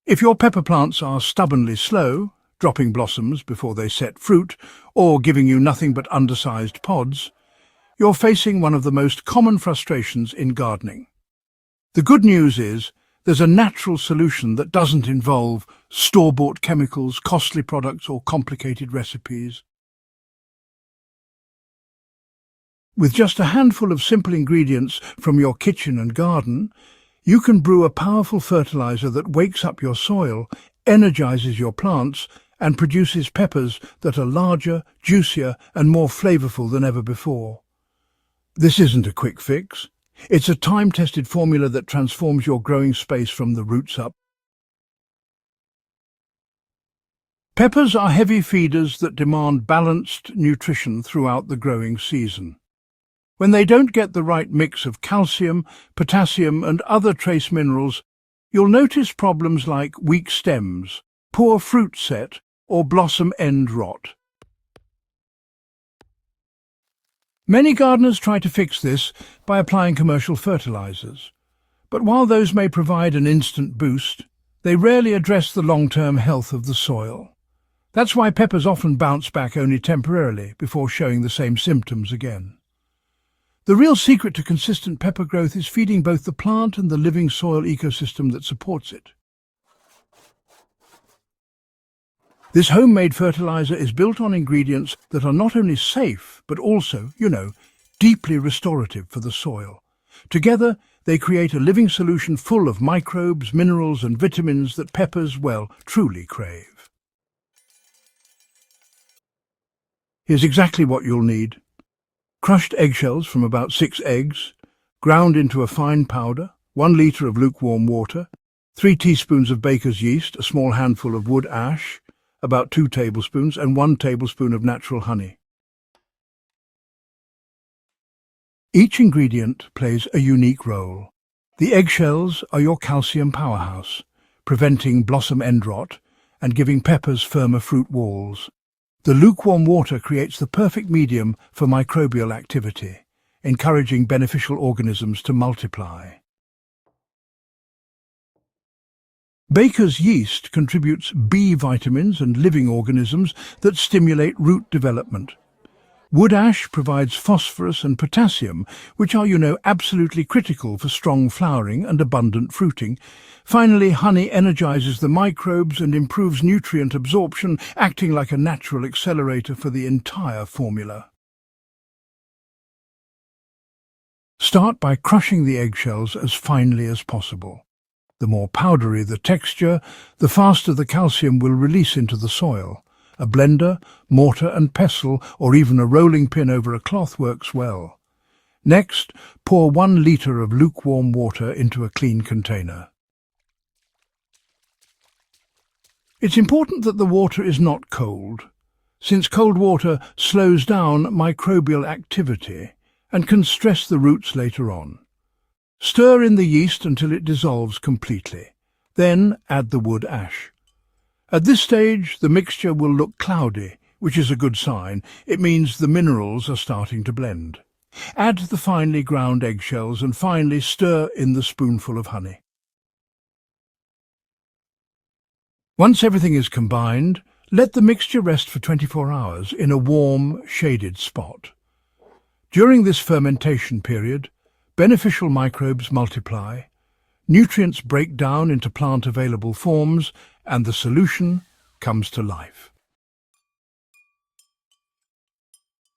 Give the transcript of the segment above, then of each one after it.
If your pepper plants are stubbornly slow, dropping blossoms before they set fruit, or giving you nothing but undersized pods, you're facing one of the most common frustrations in gardening. The good news is there's a natural solution that doesn't involve store-bought chemicals, costly products, or complicated recipes. With just a handful of simple ingredients from your kitchen and garden, you can brew a powerful fertilizer that wakes up your soil, energizes your plants, and produces peppers that are larger, juicier, and more flavorful than ever before. This isn't a quick fix. It's a time-tested formula that transforms your growing space from the roots up. Peppers are heavy feeders that demand balanced nutrition throughout the growing season. When they don't get the right mix of calcium, potassium, and other trace minerals, you'll notice problems like weak stems, poor fruit set, or blossom end rot. Many gardeners try to fix this by applying commercial fertilizers, but while those may provide an instant boost, they rarely address the long-term health of the soil. That's why peppers often bounce back only temporarily before showing the same symptoms again. The real secret to consistent pepper growth is feeding both the plant and the living soil ecosystem that supports it. This homemade fertilizer is built on ingredients that are not only safe, but also, deeply restorative for the soil. Together, they create a living solution full of microbes, minerals, and vitamins that peppers, truly crave. Here's exactly what you'll need. Crushed eggshells from about 6 eggs, ground into a fine powder, 1 litre of lukewarm water, 3 teaspoons of baker's yeast, a small handful of wood ash, about 2 tablespoons, and 1 tablespoon of natural honey. Each ingredient plays a unique role. The eggshells are your calcium powerhouse, preventing blossom end rot and giving peppers firmer fruit walls. The lukewarm water creates the perfect medium for microbial activity, encouraging beneficial organisms to multiply. Baker's yeast contributes B vitamins and living organisms that stimulate root development. Wood ash provides phosphorus and potassium, which are, absolutely critical for strong flowering and abundant fruiting. Finally, honey energizes the microbes and improves nutrient absorption, acting like a natural accelerator for the entire formula. Start by crushing the eggshells as finely as possible. The more powdery the texture, the faster the calcium will release into the soil. A blender, mortar and pestle, or even a rolling pin over a cloth works well. Next, pour 1 litre of lukewarm water into a clean container. It's important that the water is not cold, since cold water slows down microbial activity and can stress the roots later on. Stir in the yeast until it dissolves completely. Then add the wood ash. At this stage, the mixture will look cloudy, which is a good sign. It means the minerals are starting to blend. Add the finely ground eggshells and finally stir in the spoonful of honey. Once everything is combined, let the mixture rest for 24 hours in a warm, shaded spot. During this fermentation period, beneficial microbes multiply, nutrients break down into plant-available forms, and the solution comes to life.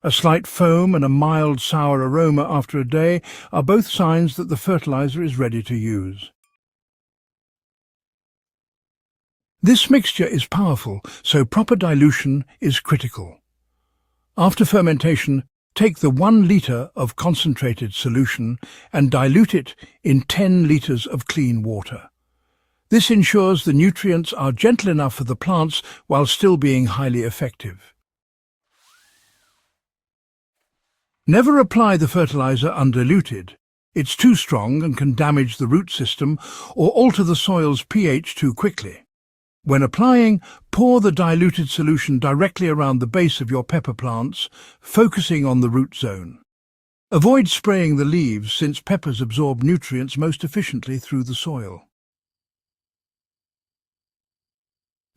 A slight foam and a mild sour aroma after a day are both signs that the fertilizer is ready to use. This mixture is powerful, so proper dilution is critical. After fermentation, take the 1 litre of concentrated solution and dilute it in 10 litres of clean water. This ensures the nutrients are gentle enough for the plants while still being highly effective. Never apply the fertilizer undiluted. It's too strong and can damage the root system or alter the soil's pH too quickly. When applying, pour the diluted solution directly around the base of your pepper plants, focusing on the root zone. Avoid spraying the leaves since peppers absorb nutrients most efficiently through the soil.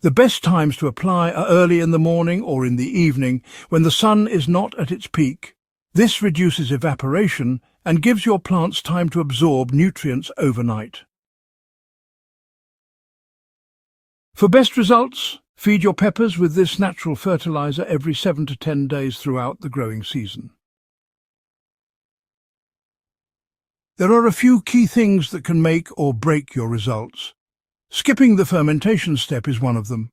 The best times to apply are early in the morning or in the evening when the sun is not at its peak. This reduces evaporation and gives your plants time to absorb nutrients overnight. For best results, feed your peppers with this natural fertilizer every 7 to 10 days throughout the growing season. There are a few key things that can make or break your results. Skipping the fermentation step is one of them.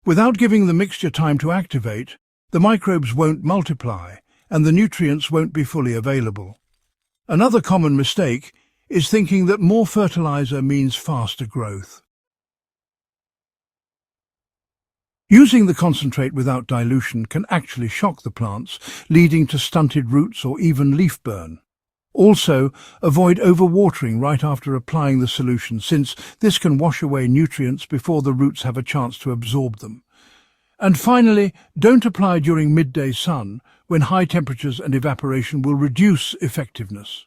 Without giving the mixture time to activate, the microbes won't multiply and the nutrients won't be fully available. Another common mistake is thinking that more fertilizer means faster growth. Using the concentrate without dilution can actually shock the plants, leading to stunted roots or even leaf burn. Also, avoid overwatering right after applying the solution, since this can wash away nutrients before the roots have a chance to absorb them. And finally, don't apply during midday sun, when high temperatures and evaporation will reduce effectiveness.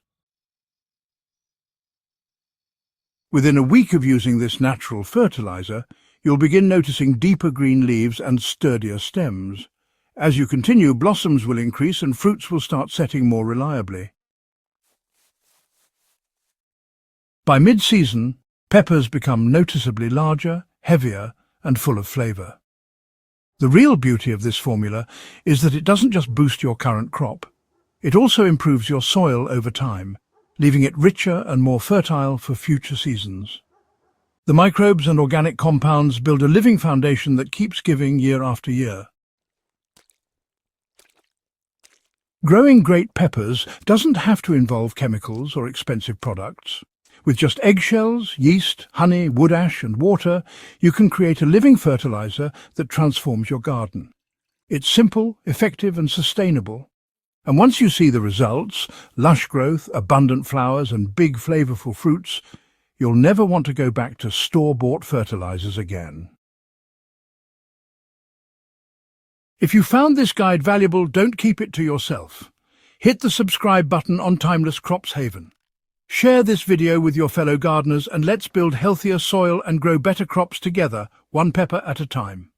Within a week of using this natural fertilizer, you'll begin noticing deeper green leaves and sturdier stems. As you continue, blossoms will increase and fruits will start setting more reliably. By mid-season, peppers become noticeably larger, heavier, and full of flavor. The real beauty of this formula is that it doesn't just boost your current crop. It also improves your soil over time, leaving it richer and more fertile for future seasons. The microbes and organic compounds build a living foundation that keeps giving year after year. Growing great peppers doesn't have to involve chemicals or expensive products. With just eggshells, yeast, honey, wood ash and water, you can create a living fertilizer that transforms your garden. It's simple, effective and sustainable. And once you see the results, lush growth, abundant flowers and big flavorful fruits, you'll never want to go back to store-bought fertilizers again. If you found this guide valuable, don't keep it to yourself. Hit the subscribe button on Timeless Crops Haven. Share this video with your fellow gardeners and let's build healthier soil and grow better crops together, one pepper at a time.